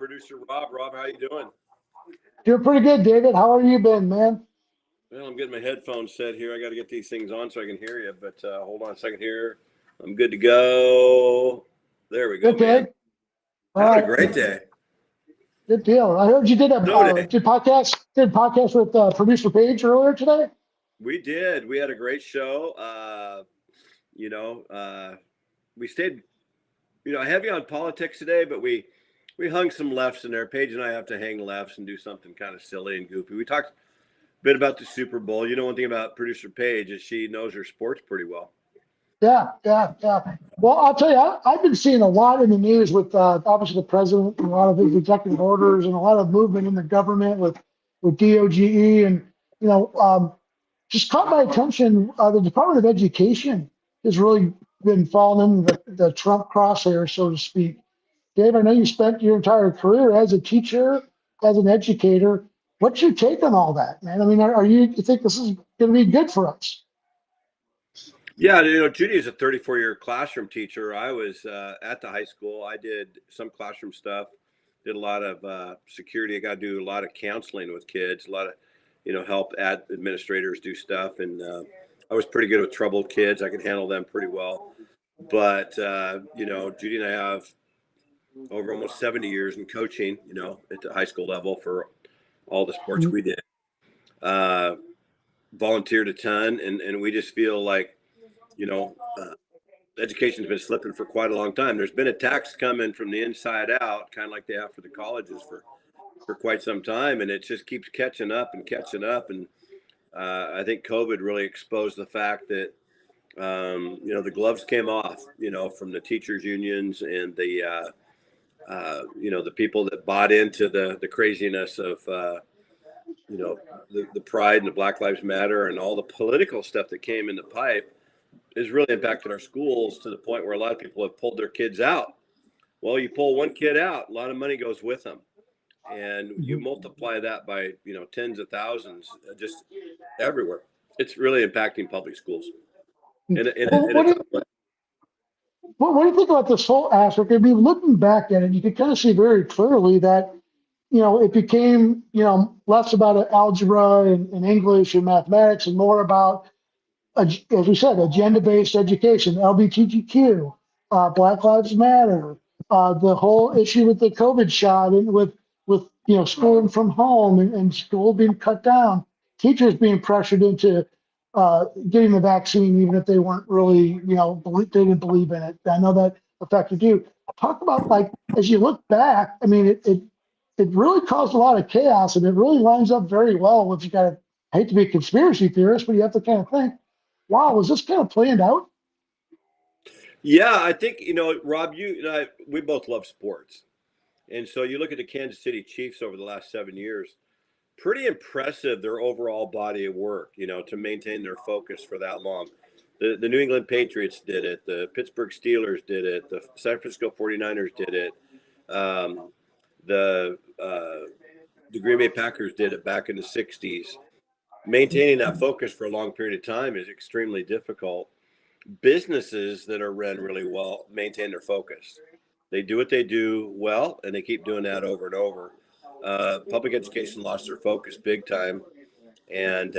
producer Rob. Rob, how you doing? Doing pretty good, David. How are you been, man? Well, I'm getting my headphones set here. I got to get these things on so I can hear you. But hold on a second here. I'm good to go. There we go, Good man. day. All Having a right. great day. Good deal. I heard you did a Snow day. did podcast with producer Paige earlier today. We did. We had a great show. We stayed, heavy on politics today, but we hung some lefts in there. Paige and I have to hang lefts and do something kind of silly and goofy. We talked a bit about the Super Bowl. One thing about producer Paige is she knows her sports pretty well. Yeah. Well, I'll tell you, I've been seeing a lot in the news with obviously the president and a lot of his executive orders and a lot of movement in the government with DOGE and just caught my attention. The Department of Education has really been falling into the Trump crosshair, so to speak. Dave, I know you spent your entire career as a teacher, as an educator. What's your take on all that, man? I mean, you think this is going to be good for us? Yeah, Judy is a 34-year classroom teacher. I was at the high school. I did some classroom stuff, did a lot of security. I got to do a lot of counseling with kids, a lot of, help administrators do stuff. And I was pretty good with troubled kids. I could handle them pretty well. But, Judy and I have over almost 70 years in coaching, at the high school level for all the sports we did. Volunteered a ton, and we just feel like, education's been slipping for quite a long time. There's been attacks coming from the inside out, kind of like they have for the colleges for quite some time, and it just keeps catching up. And I think COVID really exposed the fact that the gloves came off, from the teachers unions and the people that bought into the craziness of the pride and the Black Lives Matter and all the political stuff that came in the pipe has really impacted our schools to the point where a lot of people have pulled their kids out. Well, you pull one kid out, a lot of money goes with them. And you multiply that by, tens of thousands just everywhere. It's really impacting public schools. What do you think about this whole aspect? I mean, looking back at it, you can kind of see very clearly that, it became, less about algebra and English and mathematics and more about, as we said, agenda-based education, LGBTQ, Black Lives Matter, the whole issue with the COVID shot and with schooling from home and school being cut down, teachers being pressured into getting the vaccine even if they weren't really, they didn't believe in it. I know that affected you. Talk about, like, as you look back, I mean, it really caused a lot of chaos, and it really lines up very well with, you got to, I hate to be a conspiracy theorist, but you have to kind of think, wow, was this kind of planned out? Yeah, I think, Rob, we both love sports. And so you look at the Kansas City Chiefs over the last 7 years, pretty impressive, their overall body of work, to maintain their focus for that long. The New England Patriots did it. The Pittsburgh Steelers did it. The San Francisco 49ers did it. The Green Bay Packers did it back in the 60s. Maintaining that focus for a long period of time is extremely difficult. Businesses that are run really well maintain their focus. They do what they do well, and they keep doing that over and over. Public education lost their focus big time, and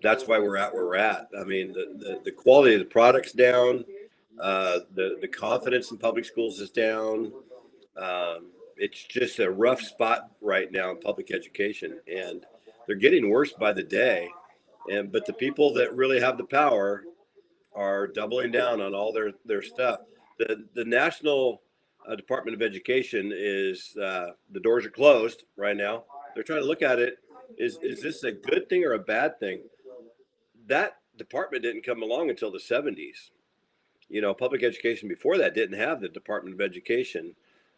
that's why we're at where we're at. I mean, the quality of the product's down. The confidence in public schools is down. It's just a rough spot right now in public education, and they're getting worse by the day. But the people that really have the power are doubling down on all their stuff. The National Department of Education is the doors are closed right now. They're trying to look at it. Is this a good thing or a bad thing? That department didn't come along until the 70s. Public education before that didn't have the Department of Education.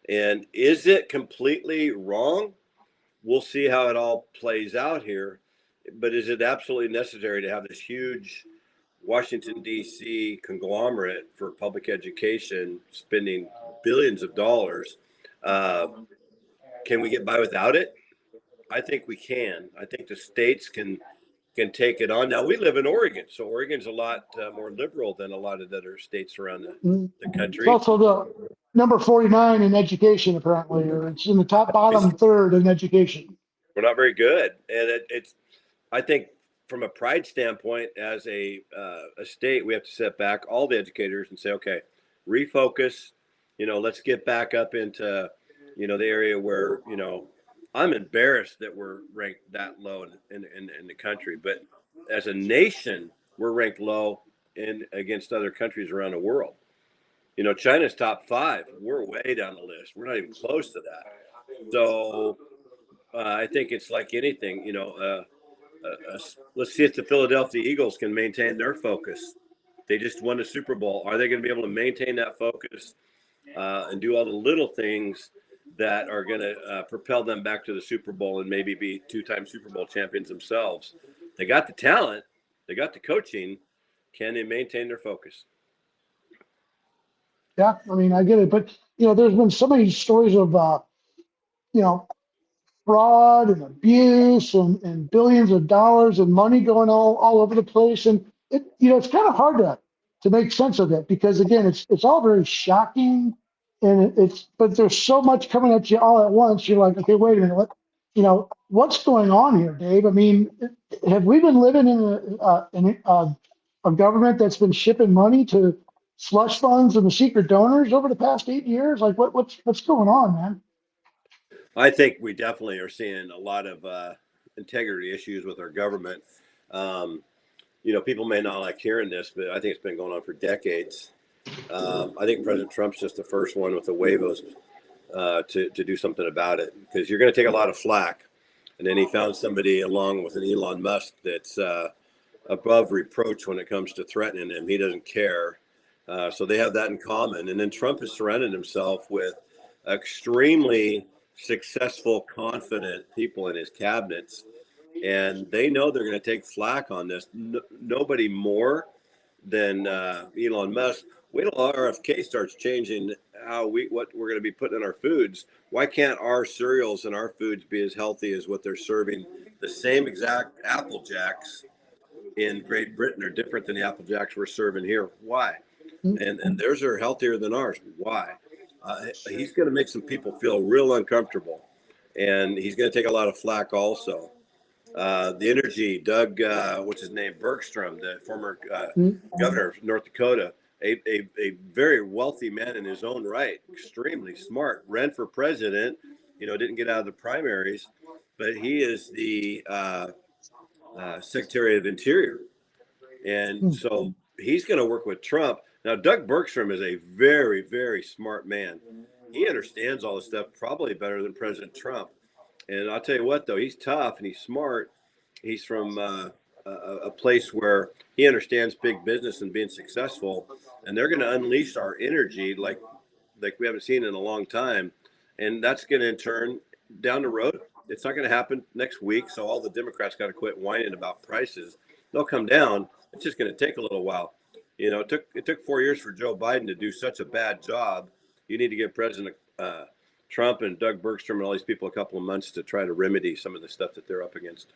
And is it completely wrong? We'll see how it all plays out here. But is it absolutely necessary to have this huge Washington, D.C. conglomerate for public education spending billions of dollars? Can we get by without it? I think we can. I think the states can can take it on. Now we live in Oregon, so Oregon's a lot more liberal than a lot of the other states around the It's country. also the number 49 in education, apparently, or it's in the top bottom third in education. We're not very good, and it's. I think from a pride standpoint, as a state, we have to set back all the educators and say, okay, refocus. Let's get back up into, the area where, I'm embarrassed that we're ranked that low in the country, but as a nation, we're ranked low against other countries around the world. China's top 5. We're way down the list. We're not even close to that. So I think it's like anything, let's see if the Philadelphia Eagles can maintain their focus. They just won the Super Bowl. Are they going to be able to maintain that focus and do all the little things that are going to propel them back to the Super Bowl and maybe be 2-time Super Bowl champions themselves? They got the talent. They got the coaching. Can they maintain their focus? Yeah, I mean, I get it. But, there's been so many stories of, fraud and abuse and billions of dollars of money going all over the place. And it's kind of hard to make sense of it because again, it's all very shocking and but there's so much coming at you all at once. You're like, okay, wait a minute, what's going on here, Dave? I mean, have we been living in a government that's been shipping money to slush funds and the secret donors over the past 8 years? Like what's going on, man? I think we definitely are seeing a lot of integrity issues with our government. People may not like hearing this, but I think it's been going on for decades. I think President Trump's just the first one with the huevos to do something about it, because you're going to take a lot of flack. And then he found somebody along with an Elon Musk that's above reproach when it comes to threatening him. He doesn't care. So they have that in common. And then Trump has surrounded himself with extremely successful, confident people in his cabinets, and they know they're going to take flack on this. Nobody more than Elon Musk. Wait till RFK starts changing what we're going to be putting in our foods. Why can't our cereals and our foods be as healthy as what they're serving? The same exact Apple Jacks in Great Britain are different than the Apple Jacks we're serving here. Why? And theirs are healthier than ours. Why? He's going to make some people feel real uncomfortable, and he's going to take a lot of flack also. The energy, Doug, what's his name, Bergstrom, the former governor of North Dakota, a very wealthy man in his own right, extremely smart, ran for president, didn't get out of the primaries, but he is the Secretary of Interior. And so he's going to work with Trump. Now, Doug Bergstrom is a very, very smart man. He understands all this stuff probably better than President Trump. And I'll tell you what, though, he's tough and he's smart. He's from a place where he understands big business and being successful. And they're going to unleash our energy like we haven't seen in a long time. And that's going to, in turn, down the road, it's not going to happen next week. So all the Democrats got to quit whining about prices. They'll come down. It's just going to take a little while. It took 4 years for Joe Biden to do such a bad job. You need to give President Trump and Doug Bergstrom and all these people a couple of months to try to remedy some of the stuff that they're up against.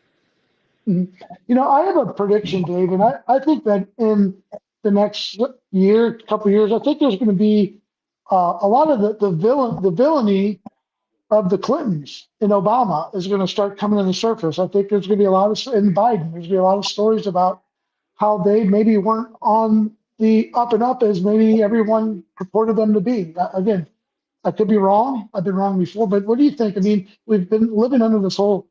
I have a prediction, Dave, and I think that in the next couple of years, I think there's going to be a lot of the villainy of the Clintons and Obama is going to start coming to the surface. I think there's going to be a lot of, in Biden, there's going to be a lot of stories about how they maybe weren't on the up and up as maybe everyone purported them to be. Again, I could be wrong. I've been wrong before, but what do you think? I mean, we've been living under this whole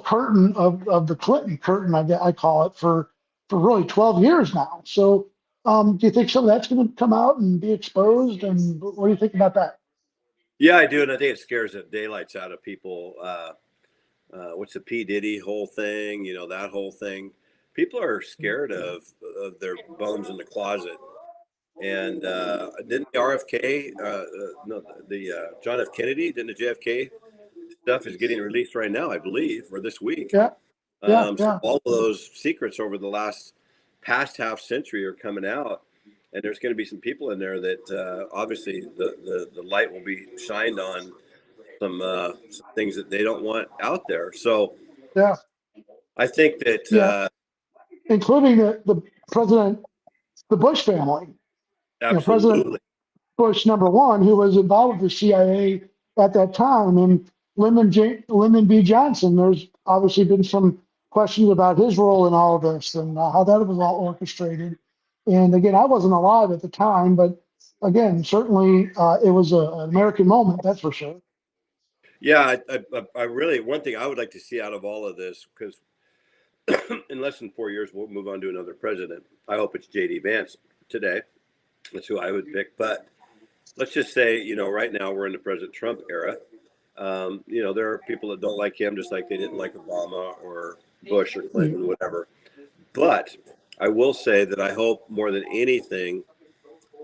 curtain of the Clinton curtain, I call it, for really 12 years now. So do you think some of that's going to come out and be exposed? And what do you think about that? Yeah, I do. And I think it scares the daylights out of people. What's the P. Diddy whole thing? That whole thing. People are scared of their bones in the closet. And didn't the RFK, the John F. Kennedy, didn't the JFK stuff is getting released right now, I believe, or this week. Yeah. So all of those secrets over the past half century are coming out. And there's going to be some people in there that obviously the light will be shined on some things that they don't want out there. So yeah, I think that Yeah, including the president, the Bush family. President absolutely. Bush number one, who was involved with the CIA at that time, and Lyndon B. Johnson. There's obviously been some questions about his role in all of this and how that was all orchestrated. And again, I wasn't alive at the time, but again, certainly it was an American moment, that's for sure. Yeah, I really, one thing I would like to see out of all of this, because in less than 4 years, we'll move on to another president. I hope it's J.D. Vance today. That's who I would pick. But let's just say, right now we're in the President Trump era. There are people that don't like him, just like they didn't like Obama or Bush or Clinton, whatever. But I will say that I hope more than anything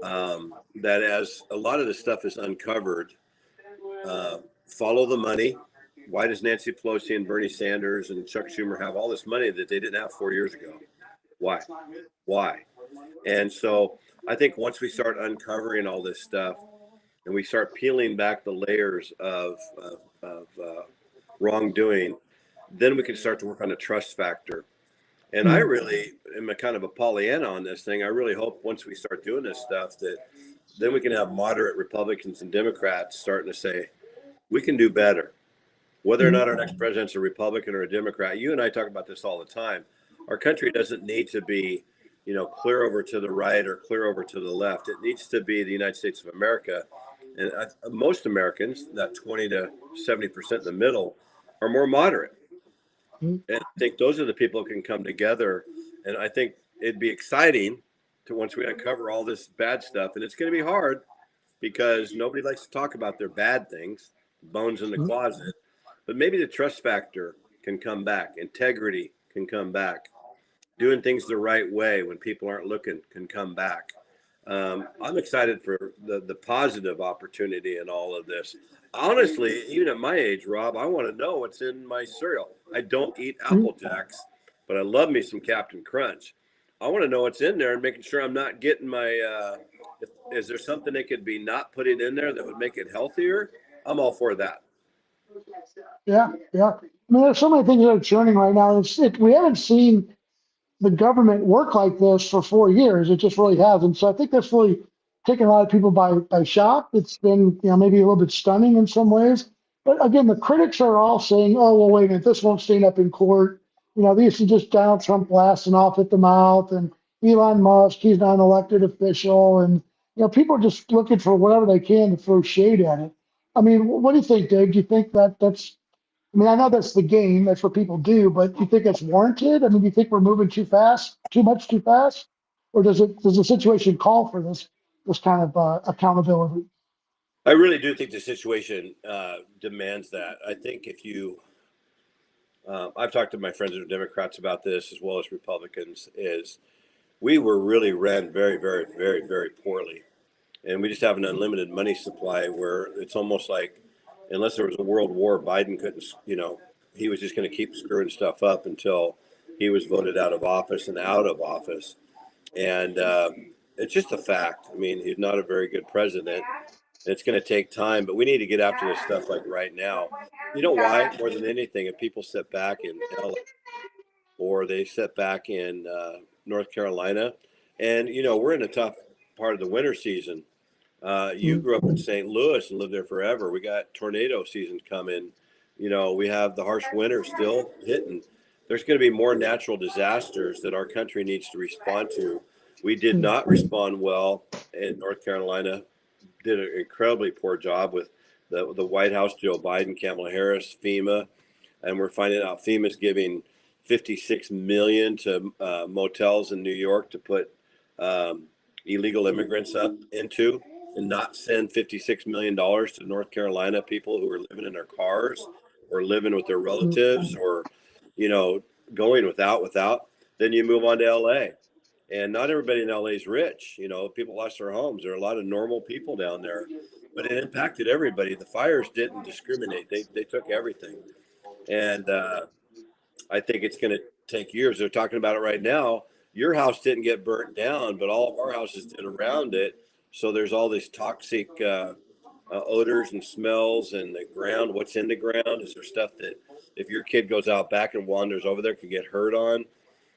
that as a lot of this stuff is uncovered, follow the money. Why does Nancy Pelosi and Bernie Sanders and Chuck Schumer have all this money that they didn't have 4 years ago? Why? Why? And so I think once we start uncovering all this stuff and we start peeling back the layers of wrongdoing, then we can start to work on the trust factor. And I really am a kind of a Pollyanna on this thing. I really hope once we start doing this stuff that then we can have moderate Republicans and Democrats starting to say, we can do better. Whether or not our next president's a Republican or a Democrat, you and I talk about this all the time. Our country doesn't need to be, clear over to the right or clear over to the left. It needs to be the United States of America. And most Americans, that 20 to 70% in the middle, are more moderate. And I think those are the people who can come together. And I think it'd be exciting to once we uncover all this bad stuff. And it's going to be hard because nobody likes to talk about their bad things, bones in the closet. But maybe the trust factor can come back. Integrity can come back. Doing things the right way when people aren't looking can come back. I'm excited for the positive opportunity in all of this. Honestly, even at my age, Rob, I want to know what's in my cereal. I don't eat Apple Jacks, but I love me some Captain Crunch. I want to know what's in there and making sure I'm not getting my. Is there something they could be not putting in there that would make it healthier? I'm all for that. Yeah, yeah. I mean, there's so many things that are churning right now. We haven't seen the government work like this for 4 years. It just really hasn't. So I think that's really taken a lot of people by shock. It's been, maybe a little bit stunning in some ways. But again, the critics are all saying, oh, well, wait a minute, this won't stand up in court. These are just Donald Trump blasting off at the mouth, and Elon Musk, he's not an elected official. And, people are just looking for whatever they can to throw shade at it. I mean, what do you think, Dave? Do you think that's I mean, I know that's the game. That's what people do, but do you think it's warranted? I mean, do you think we're moving too fast, too fast, or does the situation call for this kind of accountability? I really do think the situation demands that. I think if you, I've talked to my friends who are Democrats about this as well as Republicans, is we were really ran very, very, very, very poorly. And we just have an unlimited money supply where it's almost like, unless there was a world war, Biden couldn't, he was just going to keep screwing stuff up until he was voted out of office and out of office. And it's just a fact. I mean, he's not a very good president. It's going to take time, but we need to get after this stuff like right now. You know why? More than anything, if people sit back in LA or they sit back in North Carolina, and we're in a tough part of the winter season. You grew up in St. Louis and lived there forever. We got tornado seasons coming. We have the harsh winter still hitting. There's going to be more natural disasters that our country needs to respond to. We did not respond well in North Carolina. Did an incredibly poor job with the White House, Joe Biden, Kamala Harris, FEMA, and we're finding out FEMA's giving $56 million to motels in New York to put illegal immigrants up into, and not send $56 million to North Carolina people who are living in their cars or living with their relatives or, going without. Then you move on to LA. And not everybody in LA is rich. People lost their homes. There are a lot of normal people down there, but it impacted everybody. The fires didn't discriminate. They took everything. And I think it's going to take years. They're talking about it right now. Your house didn't get burnt down, but all of our houses did around it. So there's all these toxic odors and smells and the ground. What's in the ground? Is there stuff that if your kid goes out back and wanders over there, could get hurt on.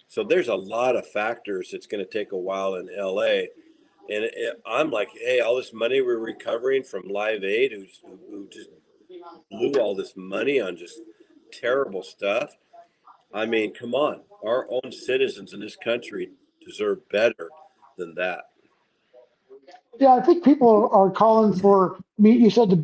So there's a lot of factors. It's going to take a while in LA. And I'm like, hey, all this money we're recovering from Live Aid, who just blew all this money on just terrible stuff. I mean, come on. Our own citizens in this country deserve better than that. Yeah, I think people are calling for me. You said to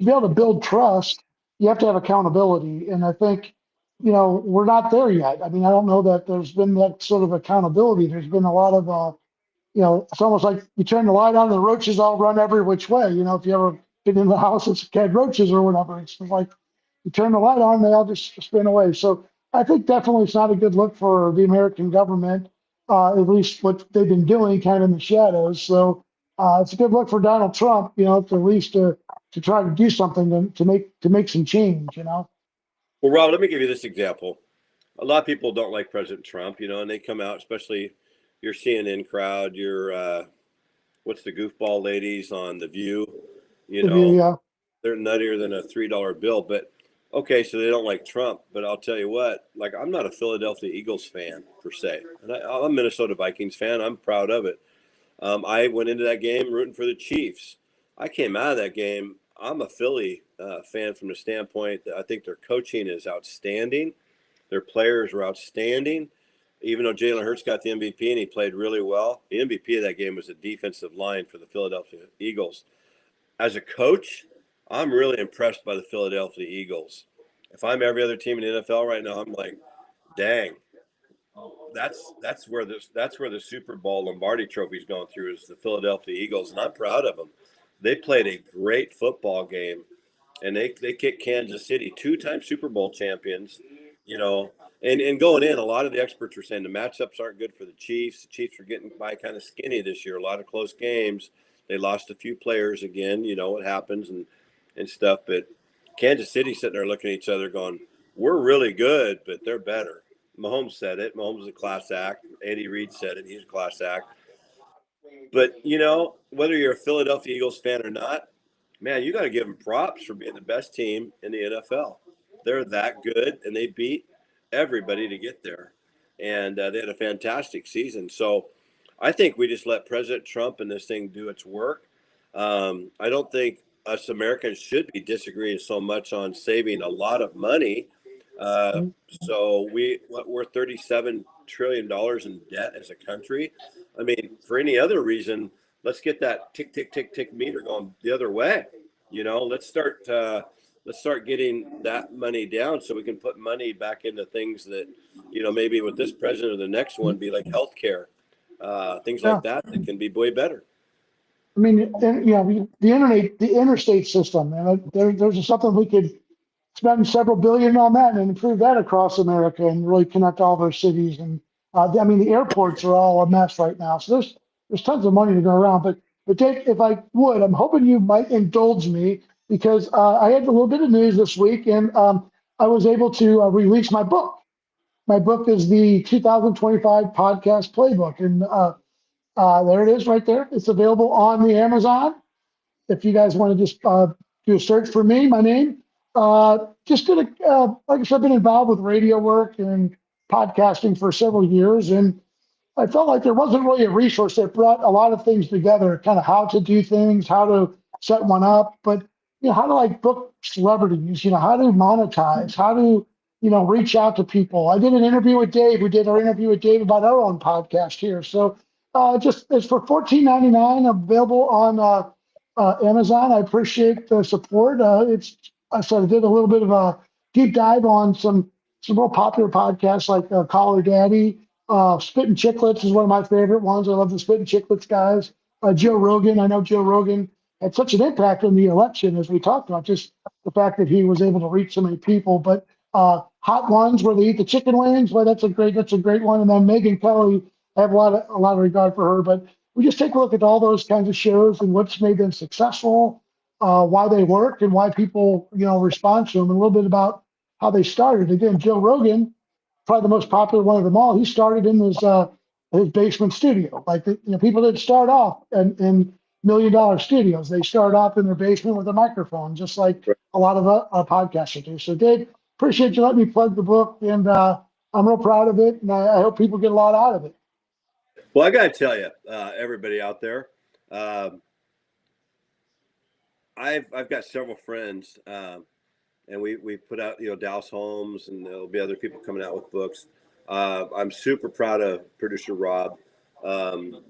be able to build trust, you have to have accountability. And I think, we're not there yet. I mean, I don't know that there's been that sort of accountability. There's been a lot of, it's almost like you turn the light on and the roaches all run every which way. If you ever been in the house that's had roaches or whatever, it's like you turn the light on, they all just spin away. So I think definitely it's not a good look for the American government, at least what they've been doing kind of in the shadows. So it's a good look for Donald Trump, at least to try to do something to make some change. Well, Rob, let me give you this example. A lot of people don't like President Trump, and they come out, especially your CNN crowd, your what's the goofball ladies on The View, Yeah. they're nuttier than a $3 bill. But okay, so they don't like Trump. But I'll tell you what, like I'm not a Philadelphia Eagles fan per se, and I'm a Minnesota Vikings fan. I'm proud of it. I went into that game rooting for the Chiefs. I came out of that game. I'm a Philly fan from the standpoint that I think their coaching is outstanding. Their players were outstanding. Even though Jalen Hurts got the MVP and he played really well, the MVP of that game was the defensive line for the Philadelphia Eagles. As a coach, I'm really impressed by the Philadelphia Eagles. If I'm every other team in the NFL right now, I'm like, dang, that's where the Super Bowl Lombardi Trophy is going through is the Philadelphia Eagles, and I'm proud of them. They played a great football game, and they kicked Kansas City, two-time Super Bowl champions. And going in, a lot of the experts were saying the matchups aren't good for the Chiefs. The Chiefs are getting by kind of skinny this year. A lot of close games. They lost a few players again. What happens and stuff. But Kansas City sitting there looking at each other, going, "We're really good, but they're better." Mahomes said it. Mahomes is a class act. Andy Reid said it. He's a class act. But, whether you're a Philadelphia Eagles fan or not, man, you got to give them props for being the best team in the NFL. They're that good, and they beat everybody to get there. And they had a fantastic season. So I think we just let President Trump and this thing do its work. I don't think us Americans should be disagreeing so much on saving a lot of money. So we're $37 trillion in debt as a country. I mean, for any other reason, let's get that tick, tick, tick, tick meter going the other way. Let's start getting that money down so we can put money back into things that, maybe with this president or the next one be like healthcare, things like that can be way better. I mean, the interstate system, and there's something we could spend several billion on that and improve that across America and really connect all of our cities. And the airports are all a mess right now. So there's tons of money to go around. But Dave, if I would, I'm hoping you might indulge me because I had a little bit of news this week, and I was able to release my book. My book is the 2025 podcast playbook, and there it is right there. It's available on the Amazon. If you guys want to just do a search for me, my name. Just did like I said, I've been involved with radio work and podcasting for several years, and I felt like there wasn't really a resource that brought a lot of things together, kind of how to do things, how to set one up, but how to like book celebrities, how to monetize, how to reach out to people. I did an interview with Dave. We did our interview with Dave about our own podcast here. So just it's for $14.99, available on Amazon. I appreciate the support. I sort of did a little bit of a deep dive on some real popular podcasts like Call Her Daddy. Spittin' Chicklets is one of my favorite ones. I love the Spittin' Chicklets guys. Joe Rogan. I know Joe Rogan had such an impact on the election, as we talked about, just the fact that he was able to reach so many people. But Hot Ones, where they eat the chicken wings, well, that's a great one. And then Megan Kelly, I have a lot of regard for her. But we just take a look at all those kinds of shows and what's made them successful, why they work, and why people respond to them, and a little bit about how they started. Again, Joe Rogan, probably the most popular one of them all. He started in his basement studio. Like people didn't start off in $1 million studios. They start off in their basement with a microphone, just like a lot of podcasters do. So, Dave, appreciate you letting me plug the book, and I'm real proud of it, and I hope people get a lot out of it. Well, I got to tell you, everybody out there, I've got several friends, and we put out, Dallas Holmes, and there'll be other people coming out with books. I'm super proud of producer Rob.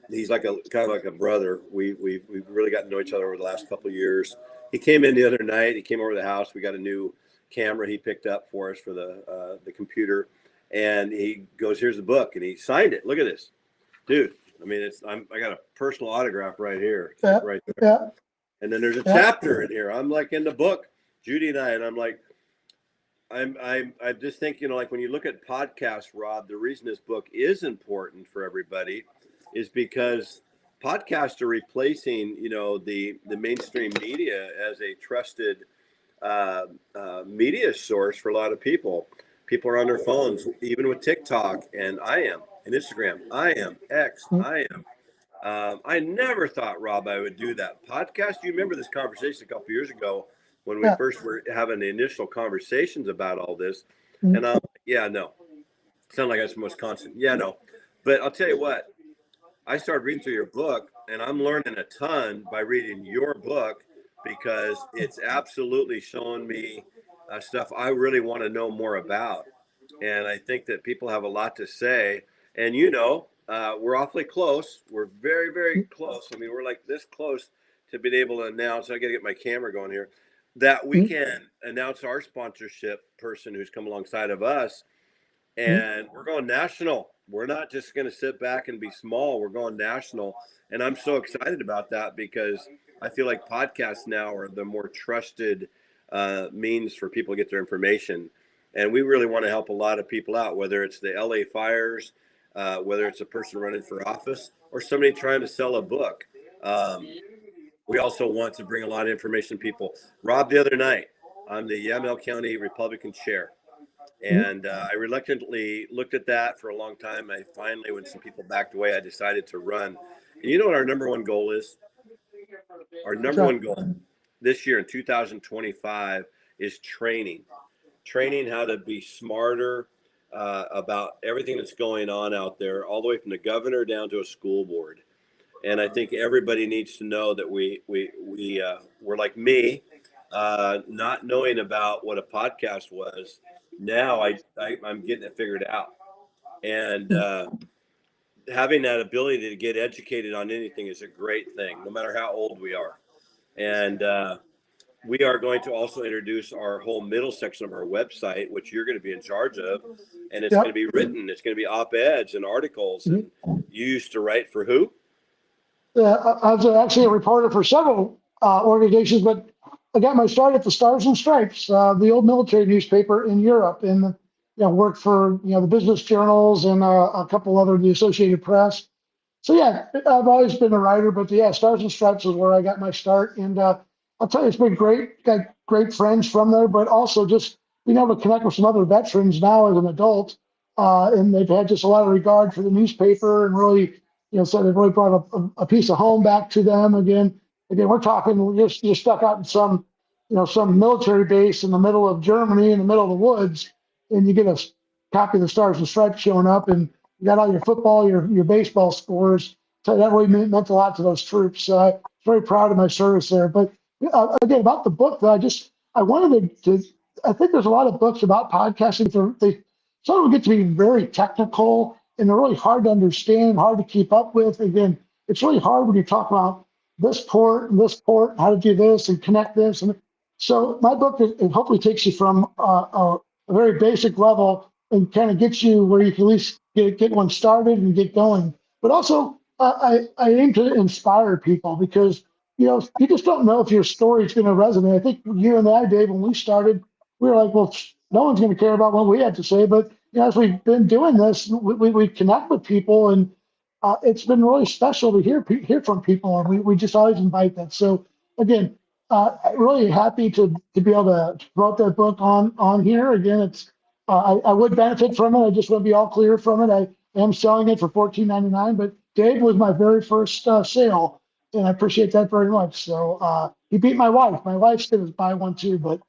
He's like kind of like a brother. We've really gotten to know each other over the last couple of years. He came in the other night. He came over to the house. We got a new camera he picked up for us for the computer, and he goes, "Here's the book," and he signed it. Look at this, dude. I mean, I got a personal autograph right here, Yeah, right there. yeah, And then there's a yeah. chapter in here. I'm like in the book, Judy and I'm like, I just think, like when you look at podcasts, Rob, the reason this book is important for everybody is because podcasts are replacing, the mainstream media as a trusted media source for a lot of people. People are on their phones, even with TikTok, and Instagram, X, I never thought, Rob, I would do that podcast. You remember this conversation a couple years ago when we Yeah. first were having the initial conversations about all this, Mhm. and yeah, no, sound like I'm from Wisconsin. Yeah, no, but I'll tell you what. I started reading through your book, and I'm learning a ton by reading your book because it's absolutely showing me stuff I really want to know more about. And I think that people have a lot to say. And we're awfully close. We're very, very close. I mean, we're like this close to being able to announce. I got to get my camera going here. That we can announce our sponsorship person who's come alongside of us, and we're going national. We're not just going to sit back and be small. We're going national. And I'm so excited about that because I feel like podcasts now are the more trusted means for people to get their information. And we really want to help a lot of people out, whether it's the LA fires, whether it's a person running for office, or somebody trying to sell a book. We also want to bring a lot of information to people. Rob, the other night, I'm the Yamhill County Republican chair. And I reluctantly looked at that for a long time. I finally, when some people backed away, I decided to run. And you know what our number one goal is? Our number one goal this year in 2025 is training how to be smarter about everything that's going on out there, all the way from the governor down to a school board. And I think everybody needs to know that we're like me, not knowing about what a podcast was. Now I'm getting it figured out, and having that ability to get educated on anything is a great thing, no matter how old we are. And we are going to also introduce our whole middle section of our website, which you're going to be in charge of, and it's going to be written. It's going to be op-eds and articles. And you used to write for who? I was actually a reporter for several organizations, but I got my start at the Stars and Stripes, the old military newspaper in Europe, and worked for the business journals and a couple other the Associated Press. So yeah, I've always been a writer, but yeah, Stars and Stripes is where I got my start, and I'll tell you, it's been great. Got great friends from there, but also just being able to connect with some other veterans now as an adult, and they've had just a lot of regard for the newspaper and really so they've really brought a piece of home back to them again. Again, we're talking you're stuck out in some military base in the middle of Germany, in the middle of the woods, and you get a copy of the Stars and Stripes showing up, and you got all your football, your baseball scores. So that really meant a lot to those troops. So I'm very proud of my service there. But again, about the book, though, I wanted to. I think there's a lot of books about podcasting. Some of them get to be very technical and they're really hard to understand, hard to keep up with. Again, it's really hard when you talk about this port and this port, how to do this and connect this. And so my book, it hopefully takes you from a very basic level and kind of gets you where you can at least get one started and get going. But also, I aim to inspire people because you just don't know if your story is going to resonate. I think you and I, Dave, when we started, we were like, well, no one's going to care about what we had to say. But as we've been doing this, we connect with people, and it's been really special to hear from people, and we just always invite them. So again, really happy to be able to promote that book on here. Again, it's I would benefit from it. I just want to be all clear from it. I am selling it for $14.99, but Dave was my very first sale, and I appreciate that very much. So he beat my wife. My wife's going to buy one too, but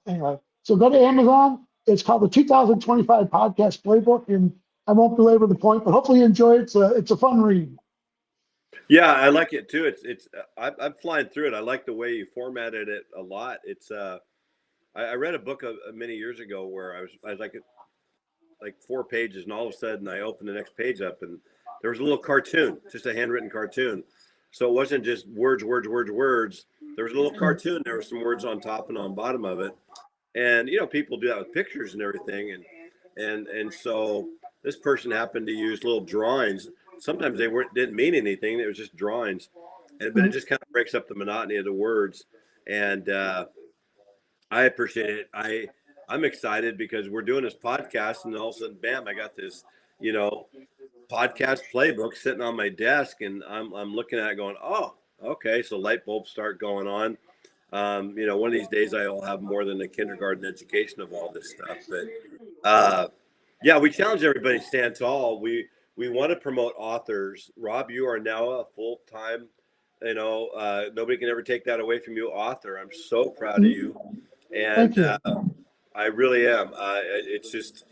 anyway. So go to Amazon. It's called the 2025 Podcast Playbook, and I won't belabor the point, but hopefully you enjoy it. It's a fun read. Yeah, I like it too. I'm flying through it. I like the way you formatted it a lot. I read a book many years ago where I was like 4 pages, and all of a sudden I opened the next page up, and there was a little cartoon, just a handwritten cartoon. So it wasn't just words, words, words, words. There was a little cartoon. There were some words on top and on bottom of it, and people do that with pictures and everything, and so this person happened to use little drawings. Sometimes they didn't mean anything. It was just drawings, but it just kind of breaks up the monotony of the words, and I appreciate it. I'm excited because we're doing this podcast, and all of a sudden, bam! I got this, podcast playbook sitting on my desk, and I'm looking at it, going, "Oh, okay." So light bulbs start going on. One of these days I'll have more than a kindergarten education of all this stuff. But yeah, we challenge everybody to stand tall. We want to promote authors. Rob, you are now a full-time. Nobody can ever take that away from you, author. I'm so proud of you. And I really am. It's just,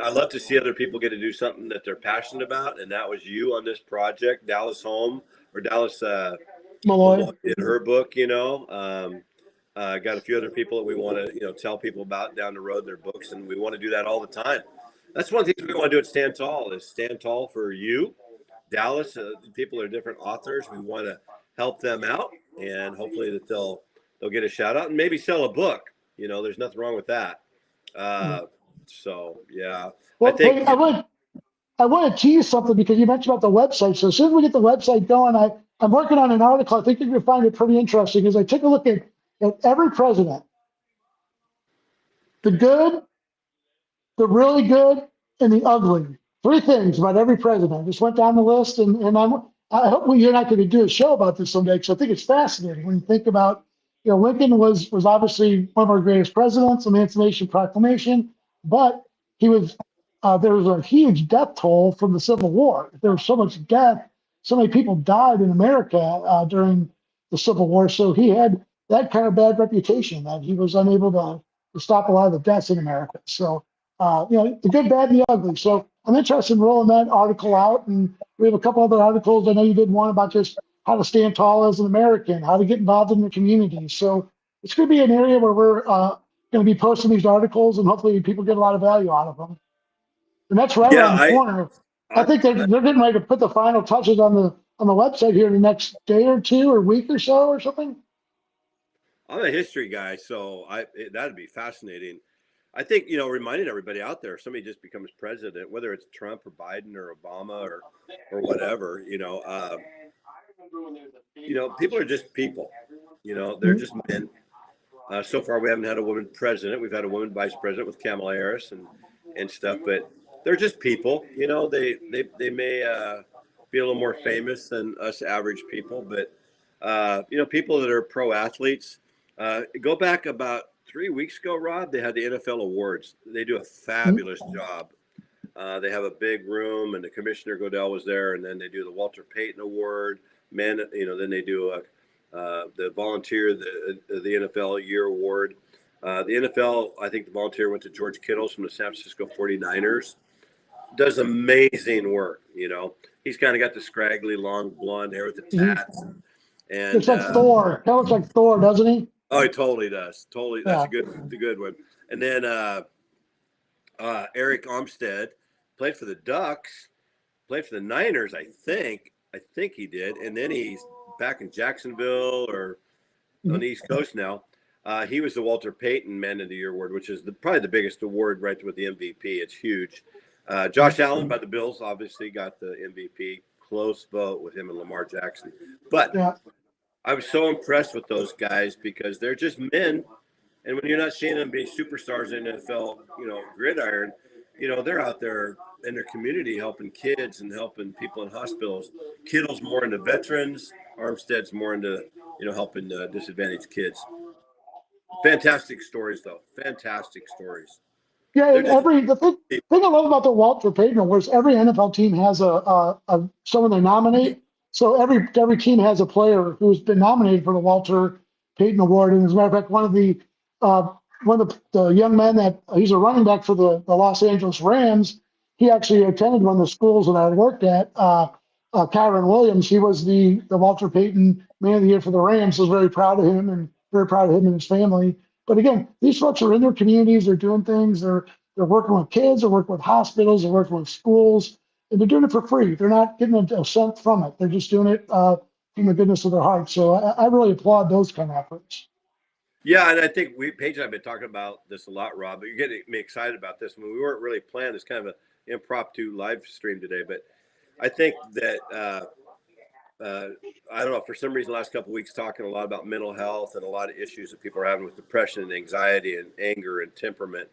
I love to see other people get to do something that they're passionate about, and that was you on this project. Dallas Malloy did her book. Got a few other people that we want to tell people about down the road, their books, and we want to do that all the time. That's one thing we want to do at Stand Tall, is stand tall for you, Dallas. People are different authors. We want to help them out, and hopefully that they'll get a shout out and maybe sell a book. There's nothing wrong with that. So yeah, Well, I think I want to tease something because you mentioned about the website. So as soon as we get the website going, I'm working on an article. I think you're going to find it pretty interesting. As I took a look at every president, the good, the really good, and the ugly. Three things about every president. I just went down the list, and I hope you're not going to do a show about this someday, because I think it's fascinating when you think about, Lincoln was obviously one of our greatest presidents, Emancipation Proclamation, but he was there was a huge death toll from the Civil War. There was so much death, so many people died in America during the Civil War, so he had that kind of bad reputation that he was unable to stop a lot of the deaths in America. So the good, bad, and the ugly. So I'm interested in rolling that article out, and we have a couple other articles. I know you did one about just how to stand tall as an American, how to get involved in the community. So it's going to be an area where we're going to be posting these articles, and hopefully people get a lot of value out of them. And that's right around the corner. I think they're getting ready to put the final touches on the website here in the next day or two or week or so or something. I'm a history guy, so that'd be fascinating. I think, reminding everybody out there, if somebody just becomes president, whether it's Trump or Biden or Obama or whatever, people are just people. They're just men. So far, we haven't had a woman president. We've had a woman vice president with Kamala Harris and stuff, but they're just people. They may be a little more famous than us average people, but people that are pro athletes. Go back about 3 weeks ago, Rob, they had the NFL awards. They do a fabulous job. They have a big room, and the Commissioner Goodell was there, and then they do the Walter Payton Award. Then they do the volunteer, the NFL Year Award. The NFL, I think the volunteer went to George Kittles from the San Francisco 49ers. Does amazing work. He's kind of got the scraggly, long blonde hair with the tats. And looks like Thor. That looks like Thor, doesn't he? Oh, he totally does. Totally. That's the good one. And then Eric Armstead played for the Ducks, played for the Niners, I think he did. And then he's back in Jacksonville or on the East Coast now. He was the Walter Payton Man of the Year Award, which is probably the biggest award, right, with the MVP. It's huge. Josh Allen by the Bills obviously got the MVP. Close vote with him and Lamar Jackson. But I was so impressed with those guys because they're just men. And when you're not seeing them be superstars in NFL, gridiron, they're out there in their community helping kids and helping people in hospitals. Kittle's more into veterans. Armstead's more into, helping disadvantaged kids. Fantastic stories, though. Fantastic stories. Yeah, and the thing I love about the Walter Payton Awards, every NFL team has someone they nominate. So every team has a player who's been nominated for the Walter Payton Award. And as a matter of fact, one of the one of the young men that he's a running back for the Los Angeles Rams. He actually attended one of the schools that I worked at. Kyron Williams, he was the Walter Payton Man of the Year for the Rams. I was very proud of him and very proud of him and his family. But again, these folks are in their communities. They're doing things. They're working with kids. They're working with hospitals. They're working with schools, and they're doing it for free. They're not getting a cent from it. They're just doing it from the goodness of their heart. So I really applaud those kind of efforts. Yeah, and I think Paige and I have been talking about this a lot, Rob. But you're getting me excited about this. I mean, we weren't really planned this kind of an impromptu live stream today, but I think that I don't know, for some reason, the last couple of weeks talking a lot about mental health and a lot of issues that people are having with depression and anxiety and anger and temperament.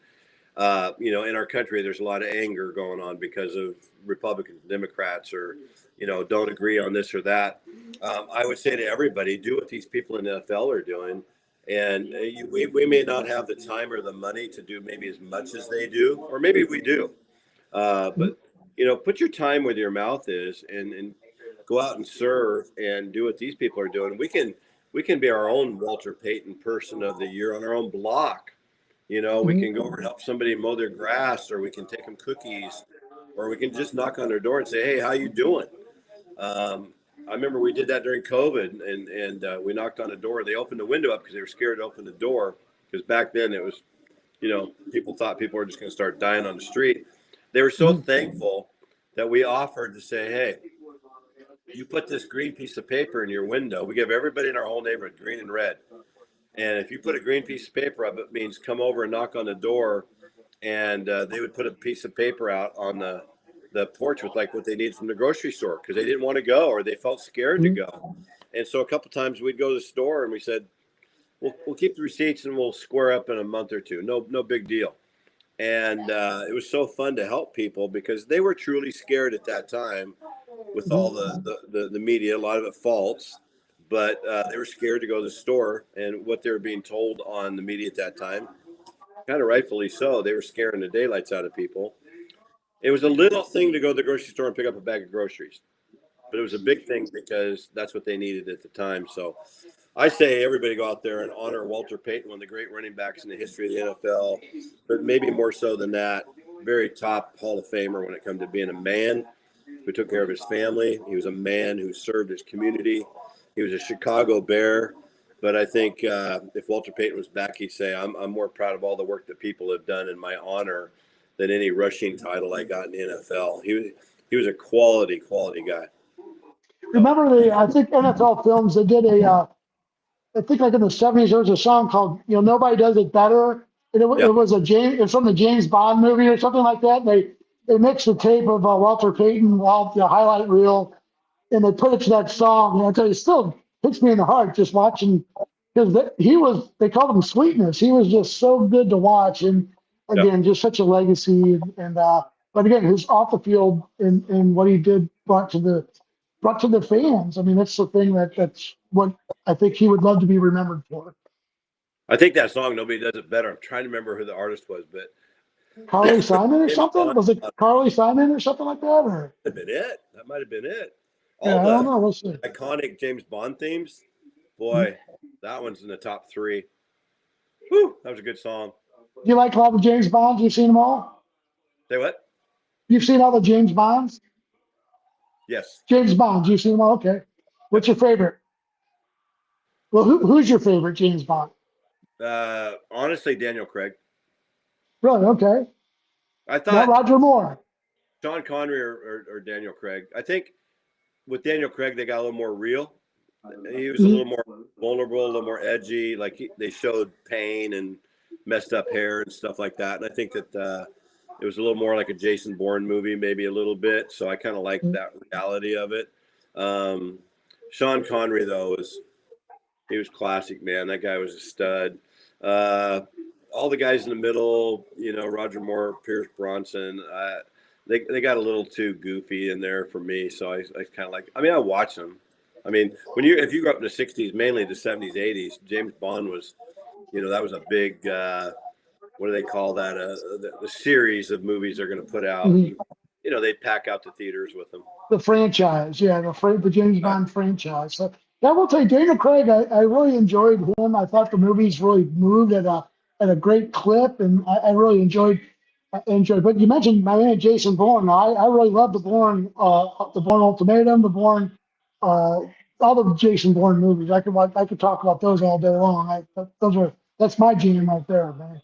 In our country, there's a lot of anger going on because of Republicans, Democrats, or don't agree on this or that. I would say to everybody, do what these people in the NFL are doing. And we may not have the time or the money to do maybe as much as they do, or maybe we do. But put your time where your mouth is, and go out and serve and do what these people are doing. We can be our own Walter Payton Person of the Year on our own block. We can go over and help somebody mow their grass, or we can take them cookies, or we can just knock on their door and say, "Hey, how you doing?" I remember we did that during COVID, and we knocked on the door. They opened the window up because they were scared to open the door, because back then it was, people thought people were just going to start dying on the street. They were so thankful that we offered to say, "Hey, you put this green piece of paper in your window." We give everybody in our whole neighborhood green and red. And if you put a green piece of paper up, it means come over and knock on the door. And they would put a piece of paper out on the porch with like what they need from the grocery store, because they didn't want to go, or they felt scared to go. And so a couple times we'd go to the store and we said, we'll keep the receipts and we'll square up in a month or two. No big deal. And it was so fun to help people, because they were truly scared at that time with all the media, a lot of it false. But they were scared to go to the store, and what they were being told on the media at that time, kind of rightfully so, they were scaring the daylights out of people. It was a little thing to go to the grocery store and pick up a bag of groceries, but it was a big thing because that's what they needed at the time. So I say everybody go out there and honor Walter Payton, one of the great running backs in the history of the NFL, but maybe more so than that, very top Hall of Famer when it comes to being a man who took care of his family. He was a man who served his community. He was a Chicago Bear, but I think if Walter Payton was back, he'd say, I'm more proud of all the work that people have done in my honor than any rushing title I got in the NFL. He was a quality guy. Remember I think NFL Films, they did I think like in the 70s, there was a song called, Nobody Does It Better. And it was from the James Bond movie or something like that. They mixed the tape of Walter Payton, the highlight reel, and they put it to that song. And I tell you, it still hits me in the heart just watching, because they called him Sweetness. He was just so good to watch. And again, just such a legacy. But again, his off the field and what he did brought to the fans. I mean, that's the thing that's what I think he would love to be remembered for. I think that song, Nobody Does It Better. I'm trying to remember who the artist was, but Carly Simon or something? Was it Carly Simon or something like that? Or that might have been it. That might have been it. I don't know. We'll see. Iconic James Bond themes. Boy, that one's in the top 3. Whew, that was a good song. You like a lot of James Bonds? You've seen them all? Say what? You've seen all the James Bonds? Yes. James Bonds, you've seen them all? Okay. What's your favorite? Well, who's your favorite James Bond? Honestly, Daniel Craig. Really? Okay. I thought not Roger Moore. Sean Connery or Daniel Craig. I think with Daniel Craig, they got a little more real. He was a little more vulnerable, a little more edgy. Like they showed pain and messed up hair and stuff like that. And I think that it was a little more like a Jason Bourne movie, maybe a little bit. So I kind of liked that reality of it. Sean Connery, though, he was classic, man. That guy was a stud. All the guys in the middle, Roger Moore, Pierce Bronson, they got a little too goofy in there for me. So I kind of like. I mean, I watch them. I mean, if you grew up in the '60s, mainly the '70s, '80s, James Bond was, that was a big. What do they call that? The series of movies they're going to put out. Mm-hmm. They'd pack out the theaters with them. The franchise, yeah, the James Bond franchise. So, I will tell you, Daniel Craig, I really enjoyed him. I thought the movies really moved at a at a great clip, and I really enjoyed. But you mentioned my man Jason Bourne. I really love the Bourne Ultimatum, the Bourne, uh, all the Jason Bourne movies. I could talk about those all day long. That's my jam right there, man.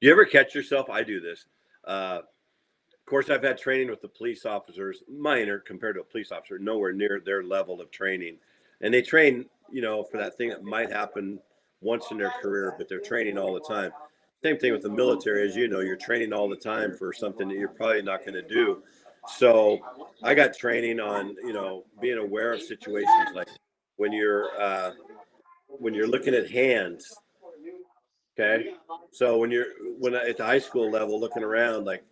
You ever catch yourself? I do this. Of course, I've had training with the police officers, minor compared to a police officer, nowhere near their level of training. And they train, for that thing that might happen once in their career, but they're training all the time. Same thing with the military, as you know, you're training all the time for something that you're probably not going to do. So I got training on, being aware of situations like when you're looking at hands. Okay. So when at the high school level looking around, like,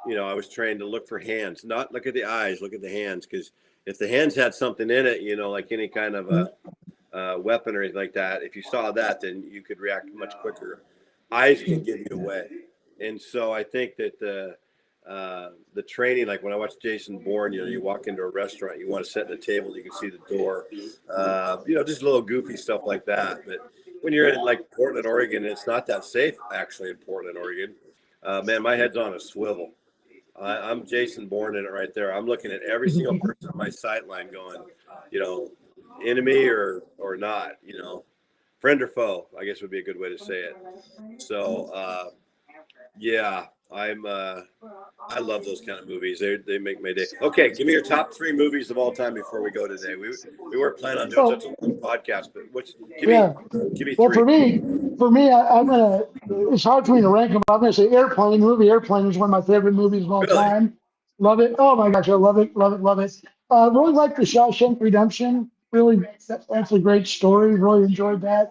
I was trained to look for hands, not look at the eyes, look at the hands. Because if the hands had something in it, like any kind of a weapon or anything like that, if you saw that, then you could react much quicker. Eyes can give you away. And so I think that the training, like when I watch Jason Bourne, you walk into a restaurant, you want to sit at the table, you can see the door, just little goofy stuff like that. But when you're in like Portland, Oregon, it's not that safe actually in Portland, Oregon. Man, my head's on a swivel. I'm Jason Bourne in it right there. I'm looking at every single person on my sight line going, enemy or not, friend or foe, I guess would be a good way to say it. So, yeah, I love those kind of movies. They make my day. Okay, give me your top 3 movies of all time before we go today. We weren't planning on doing such a long podcast, but give me Well, 3. for me, I'm gonna. It's hard for me to rank them. I'm gonna say Airplane. Movie Airplane is one of my favorite movies of all Really? time. Love it. Oh my gosh, I love it, love it, love it. Really like the Shawshank Redemption. Really, that's a great story. Really enjoyed that.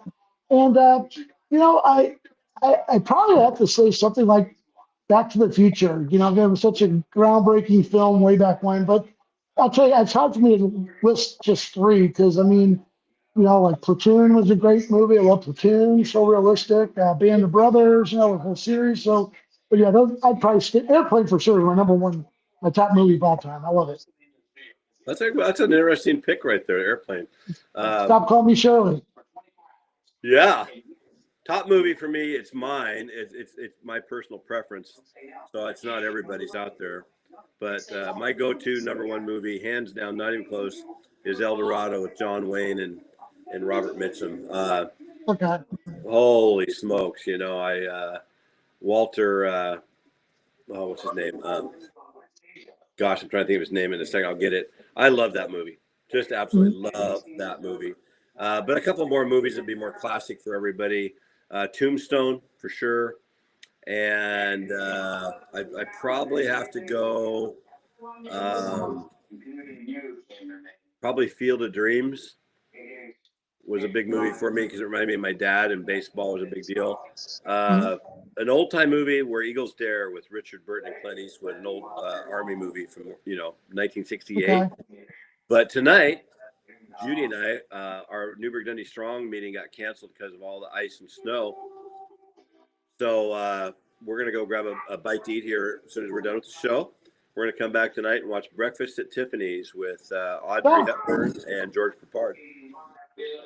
And I probably have to say something like Back to the Future. It was such a groundbreaking film way back when. But I'll tell you, it's hard for me to list just 3 because I mean, like Platoon was a great movie. I love Platoon, so realistic. Band of Brothers, the whole series. So, but yeah, I'd probably stick Airplane for sure. My number one, my top movie of all time. I love it. That's an interesting pick right there, Airplane. Stop calling me Shirley. Yeah. Top movie for me, it's mine. It's my personal preference, so it's not everybody's out there. But my go-to number 1 movie, hands down, not even close, is El Dorado with John Wayne and Robert Mitchum. Okay. Holy smokes! Walter. What's his name? Gosh, I'm trying to think of his name in a second. I'll get it. I love that movie. Just absolutely love that movie. But a couple more movies that'd be more classic for everybody. Tombstone for sure, and I probably have to go. Probably Field of Dreams was a big movie for me because it reminded me of my dad, and baseball was a big deal. An old time movie where Eagles Dare with Richard Burton and Clint Eastwood, an old Army movie from 1968. Okay. But tonight, Judy and I, our Newburgh Dundee Strong meeting got canceled because of all the ice and snow. So we're gonna go grab a bite to eat here as soon as we're done with the show. We're gonna come back tonight and watch Breakfast at Tiffany's with Audrey Hepburn and George Peppard.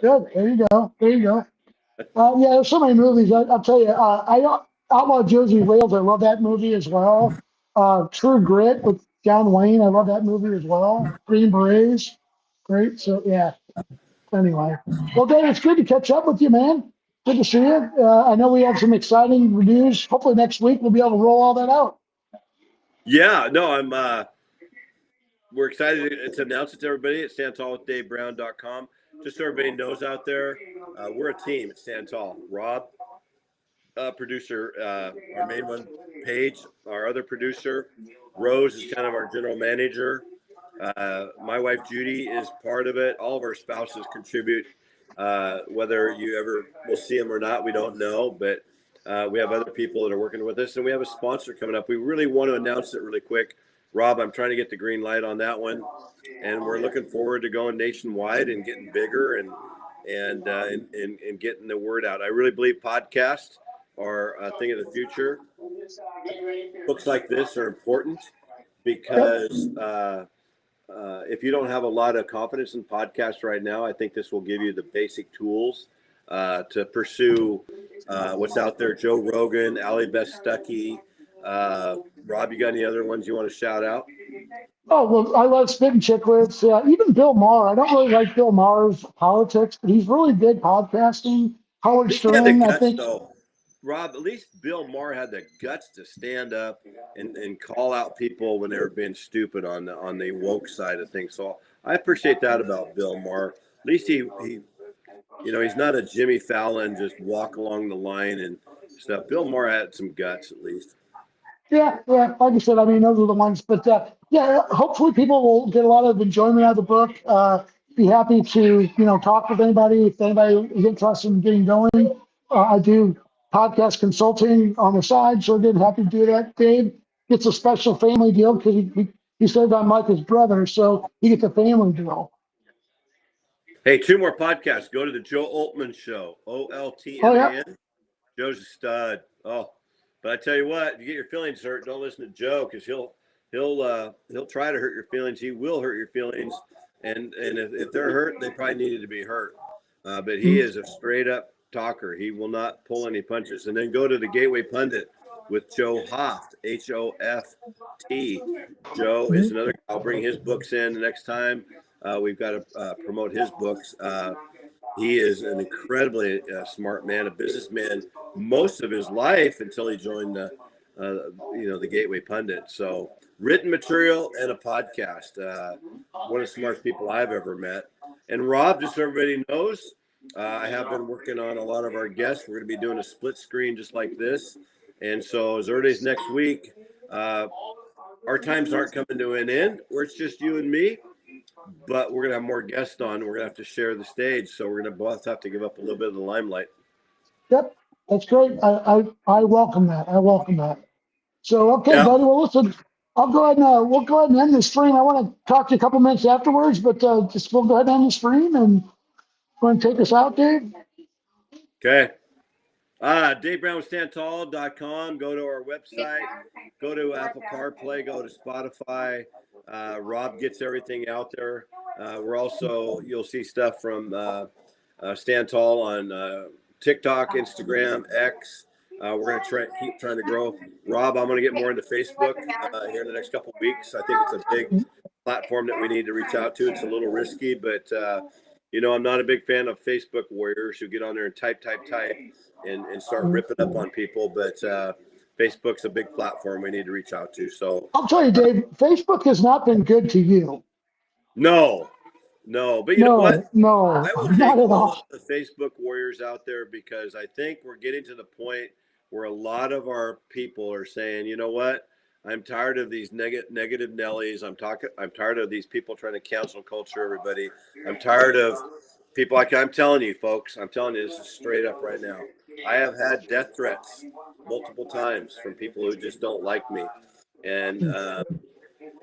Good. There you go. There you go. Yeah, there's so many movies. I'll tell you. Outlaw Jersey Rails. I love that movie as well. True Grit with John Wayne. I love that movie as well. Green Berets. Great. So yeah. Anyway, well, Dave, it's good to catch up with you, man. Good to see you. I know we have some exciting news. Hopefully next week we'll be able to roll all that out. Yeah, no, we're excited to announce it to everybody at standtallwithdavebrown.com. Just so everybody knows out there, we're a team at Stand Tall. Rob, producer, our main one, Paige, our other producer. Rose is kind of our general manager. My wife Judy is part of it. All of our spouses contribute. Whether you ever will see them or not, we don't know. But we have other people that are working with us, and we have a sponsor coming up. We really want to announce it really quick. Rob, I'm trying to get the green light on that one, and we're looking forward to going nationwide and getting bigger and getting the word out. I really believe podcasts are a thing of the future. Books like this are important because if you don't have a lot of confidence in podcasts right now, I think this will give you the basic tools to pursue what's out there. Joe Rogan, Ali Beth Stuckey. Rob, you got any other ones you want to shout out? Oh, well, I love Spitting Chicklets. Even Bill Maher. I don't really like Bill Maher's politics, but he's really good podcasting. At Howard least he had the Stern, I guts, think. though. Rob, at least Bill Maher had the guts to stand up and call out people when they were being stupid on the woke side of things. So I appreciate that about Bill Maher. At least he he's not a Jimmy Fallon, just walk along the line and stuff. Bill Maher had some guts, at least. Yeah. Like I said, I mean, those are the ones. But yeah, hopefully people will get a lot of enjoyment out of the book. Be happy to talk with anybody if anybody is interested in getting going. I do podcast consulting on the side, so again, happy to do that. Dave gets a special family deal because he said I'm like his brother, so he gets a family deal. Hey, two more podcasts. Go to the Joe Altman Show, Oh yeah. OLTMAN. Joe's a stud. Oh, but I tell you what, if you get your feelings hurt, don't listen to Joe because he'll try to hurt your feelings. He will hurt your feelings, and if they're hurt, they probably needed to be hurt. But he is a straight up talker. He will not pull any punches. And then go to the Gateway Pundit with Joe Hoft, HOFT. Joe is another. I'll bring his books in the next time. We've got to promote his books. He is an incredibly smart man, a businessman most of his life until he joined the Gateway Pundit. So written material and a podcast. One of the smartest people I've ever met. And Rob, just so everybody knows, I have been working on a lot of our guests. We're going to be doing a split screen just like this. And so as early as next week, our times aren't coming to an end where it's just you and me. But we're going to have more guests on. We're going to have to share the stage. So we're going to both have to give up a little bit of the limelight. Yep, that's great. I welcome that. I welcome that. So okay, Yeah. buddy. Well, listen, I'll go ahead and we'll go ahead and end the stream. I want to talk to you a couple minutes afterwards, but just we'll go ahead and end the stream and want to take us out, Dave. Okay. DaveBrownStandTall.com. Go to our website. Go to Apple CarPlay. Go to Spotify. Rob gets everything out there. We're also, you'll see stuff from Stand Tall on TikTok, Instagram, X. We're going to keep trying to grow. Rob, I'm going to get more into Facebook here in the next couple of weeks. I think it's a big platform that we need to reach out to. It's a little risky, but I'm not a big fan of Facebook warriors who get on there and type and start ripping up on people. But Facebook's a big platform we need to reach out to. So I'll tell you, Dave. Facebook has not been good to you. No, but you know what? No, I will not take at all all. of the Facebook warriors out there because I think we're getting to the point where a lot of our people are saying, you know what? I'm tired of these negative Nellies. I'm tired of these people trying to cancel culture everybody. I'm tired of people like I'm telling you, folks. I'm telling you this is straight up right now. I have had death threats multiple times from people who just don't like me, and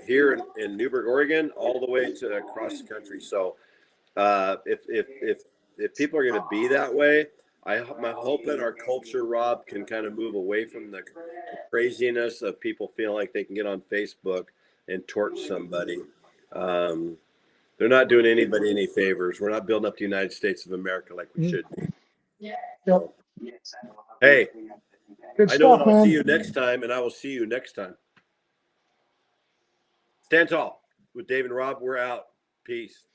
here in Newburgh, Oregon, all the way to across the country. So if people are going to be that way, I'm hoping our culture, Rob, can kind of move away from the craziness of people feeling like they can get on Facebook and torch somebody. They're not doing anybody any favors. We're not building up the United States of America like we should be. So, hey, Good I know stuff, I'll see man. you next time, and I will see you next time. Stand tall with Dave and Rob. We're out. Peace.